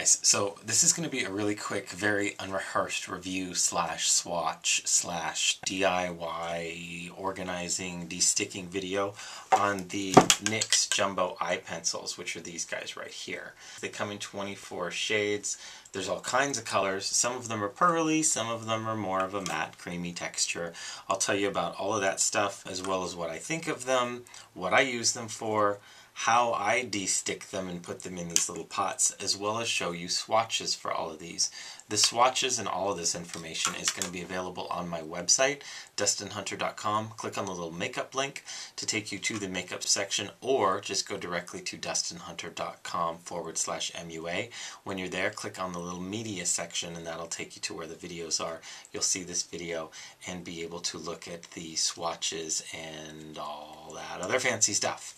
guys, so this is going to be a really quick, very unrehearsed review slash swatch slash DIY organizing, desticking video on the NYX Jumbo Eye Pencils, which are these guys right here. They come in 24 shades. There's all kinds of colors. Some of them are pearly, some of them are more of a matte, creamy texture. I'll tell you about all of that stuff, as well as what I think of them, what I use them for, how I de-stick them and put them in these little pots, as well as show you swatches for all of these. The swatches and all of this information is going to be available on my website, dustinhunter.com. Click on the little makeup link to take you to the makeup section, or just go directly to dustinhunter.com/MUA. When you're there, click on the little media section and that'll take you to where the videos are. You'll see this video and be able to look at the swatches and all that other fancy stuff.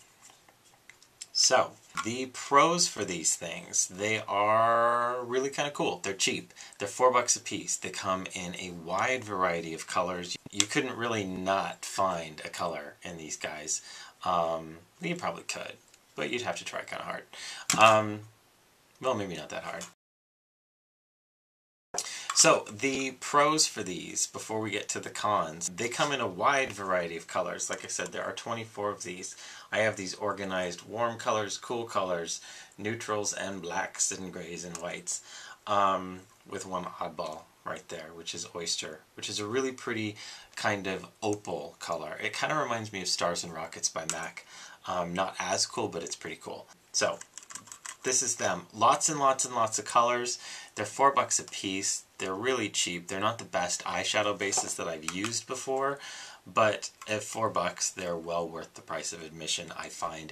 So, the pros for these things, they are really kind of cool. They're cheap. They're $4 a piece. They come in a wide variety of colors. You couldn't really not find a color in these guys. You probably could, but you'd have to try kind of hard. Well, maybe not that hard. So, the pros for these, before we get to the cons, they come in a wide variety of colors. Like I said, there are 24 of these. I have these organized warm colors, cool colors, neutrals, and blacks, and grays, and whites, with one oddball right there, which is Oyster, which is a really pretty kind of opal color. It kind of reminds me of Stars and Rockets by MAC. Not as cool, but it's pretty cool. So, this is them. Lots and lots and lots of colors. They're $4 a piece. They're really cheap. They're not the best eyeshadow bases that I've used before, but at $4, they're well worth the price of admission, I find.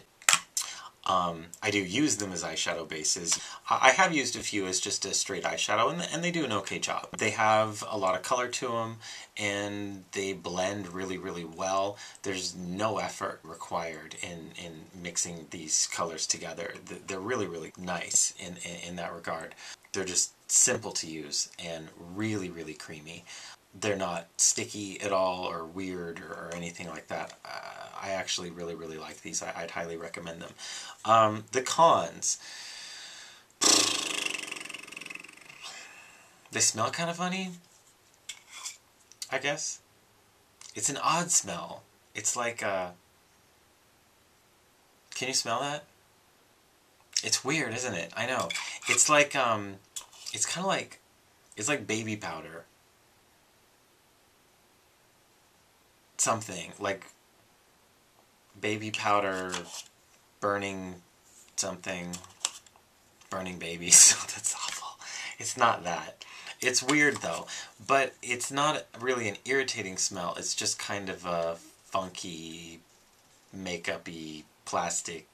I do use them as eyeshadow bases. I have used a few as just a straight eyeshadow, and they do an okay job. They have a lot of color to them, and they blend really, really well. There's no effort required in mixing these colors together. They're really, really nice in that regard. They're just simple to use and really, really creamy. They're not sticky at all or weird or anything like that. I actually really, really like these. I'd highly recommend them. The cons. They smell kind of funny, I guess. It's an odd smell. It's like can you smell that? It's weird, isn't it? I know. It's like it's kind of like, it's like baby powder. Something like baby powder burning something, burning babies. That's awful. It's not that. It's weird though, but it's not really an irritating smell. It's just kind of a funky, makeup-y, plastic,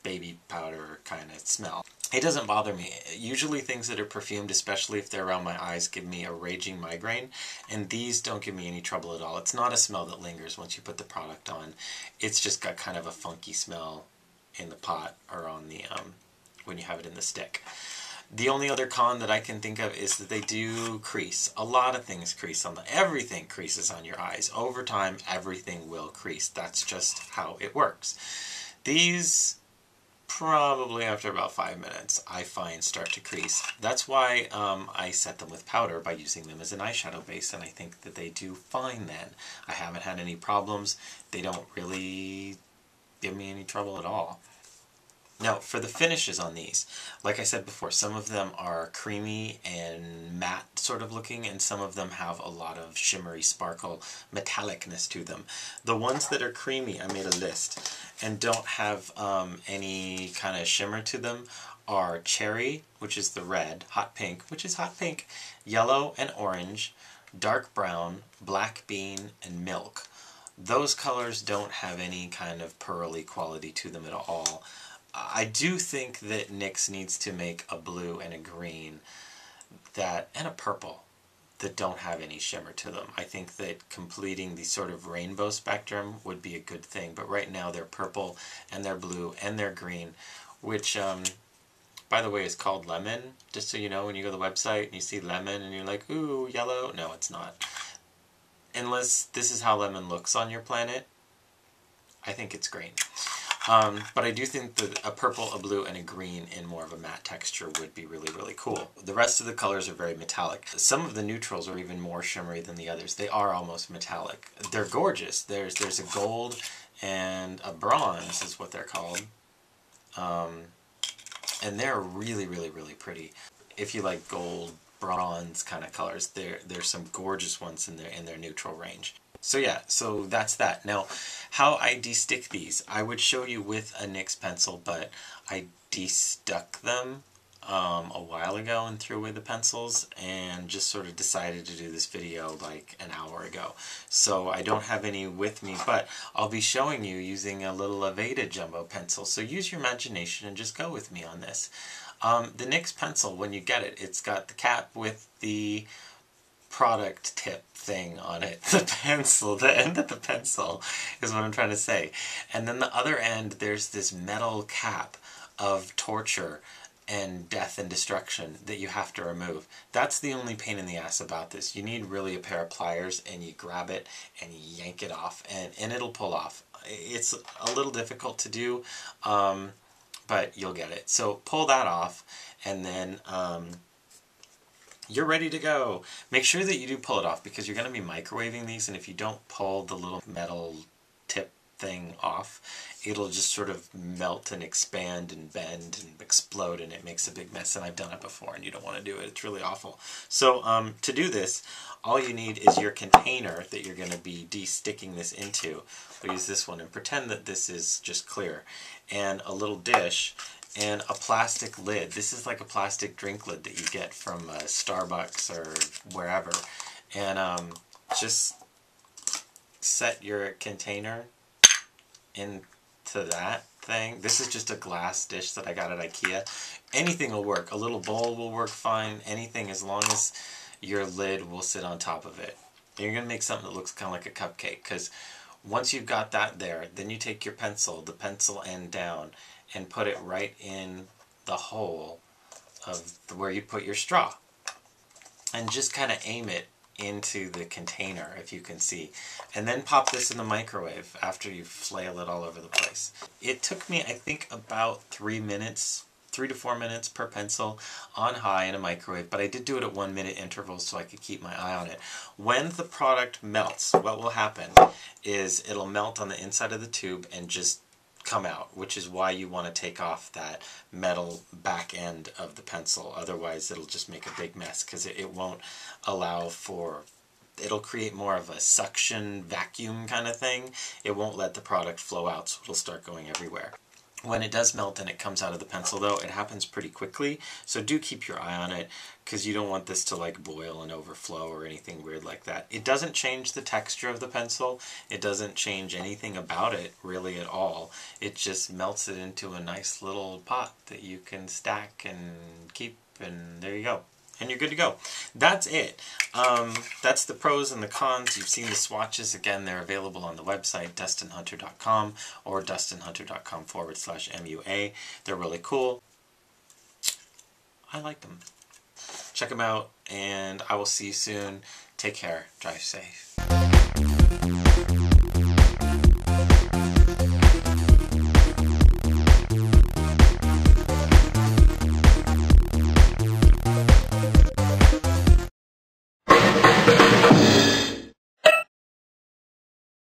baby powder kind of smell. It doesn't bother me. Usually things that are perfumed, especially if they're around my eyes, give me a raging migraine, and these don't give me any trouble at all. It's not a smell that lingers once you put the product on. It's just got kind of a funky smell in the pot or on the when you have it in the stick. The only other con that I can think of is that they do crease. A lot of things crease on everything creases on your eyes. Over time, everything will crease. That's just how it works. These, probably after about 5 minutes, I find start to crease. That's why I set them with powder by using them as an eyeshadow base, and I think that they do fine then. I haven't had any problems. They don't really give me any trouble at all. Now, for the finishes on these, like I said before, some of them are creamy and matte sort of looking, and some of them have a lot of shimmery sparkle metallicness to them. The ones that are creamy, I made a list, and don't have any kind of shimmer to them are cherry, which is the red, hot pink, which is hot pink, yellow and orange, dark brown, black bean, and milk. Those colors don't have any kind of pearly quality to them at all. I do think that NYX needs to make a blue and a green and a purple that don't have any shimmer to them. I think that completing the sort of rainbow spectrum would be a good thing, but right now they're purple and they're blue and they're green, which by the way is called lemon, just so you know. When you go to the website and you see lemon and you're like, ooh, yellow. No, it's not. Unless this is how lemon looks on your planet, I think it's green. But I do think that a purple, a blue, and a green in more of a matte texture would be really, really cool. The rest of the colors are very metallic. Some of the neutrals are even more shimmery than the others. They are almost metallic. They're gorgeous. There's a gold and a bronze is what they're called. And they're really, really, really pretty. If you like gold, bronze kind of colors, there's some gorgeous ones in their neutral range. So yeah, so that's that. Now, how I de-stick these, I would show you with a NYX pencil, but I de-stuck them a while ago and threw away the pencils and just sort of decided to do this video like an hour ago. So I don't have any with me, but I'll be showing you using a little Aveda jumbo pencil. So use your imagination and just go with me on this. The NYX pencil, when you get it, it's got the cap with the product tip thing on it. The pencil, the end of the pencil is what I'm trying to say. And then the other end, there's this metal cap of torture and death and destruction that you have to remove. That's the only pain in the ass about this. You need really a pair of pliers and you grab it and you yank it off and it'll pull off. It's a little difficult to do, but you'll get it. So pull that off and then you're ready to go. Make sure that you do pull it off because you're going to be microwaving these, and if you don't pull the little metal tip thing off, it'll just sort of melt and expand and bend and explode, and it makes a big mess, and I've done it before and you don't want to do it. It's really awful. So to do this, all you need is your container that you're going to be de-sticking this into. We'll use this one and pretend that this is just clear, and a little dish and a plastic lid. This is like a plastic drink lid that you get from Starbucks or wherever. And just set your container into that thing. This is just a glass dish that I got at IKEA. Anything will work. A little bowl will work fine. Anything, as long as your lid will sit on top of it. And you're going to make something that looks kind of like a cupcake, because once you've got that there, then you take your pencil, the pencil end down, and put it right in the hole of where you put your straw. And just kind of aim it into the container, if you can see. And then pop this in the microwave after you flail it all over the place. It took me, I think, about 3 minutes, 3 to 4 minutes per pencil on high in a microwave, but I did do it at 1 minute intervals so I could keep my eye on it. When the product melts, what will happen is it'll melt on the inside of the tube and just come out, which is why you want to take off that metal back end of the pencil. Otherwise it'll just make a big mess, because it won't allow for, it'll create more of a suction vacuum kind of thing. It won't let the product flow out, so it'll start going everywhere. When it does melt and it comes out of the pencil, though, it happens pretty quickly, so do keep your eye on it, because you don't want this to like boil and overflow or anything weird like that. It doesn't change the texture of the pencil. It doesn't change anything about it really at all. It just melts it into a nice little pot that you can stack and keep, and there you go. And you're good to go. That's it. That's the pros and the cons. You've seen the swatches. Again, they're available on the website, dustinhunter.com or dustinhunter.com/MUA. They're really cool. I like them. Check them out, and I will see you soon. Take care. Drive safe.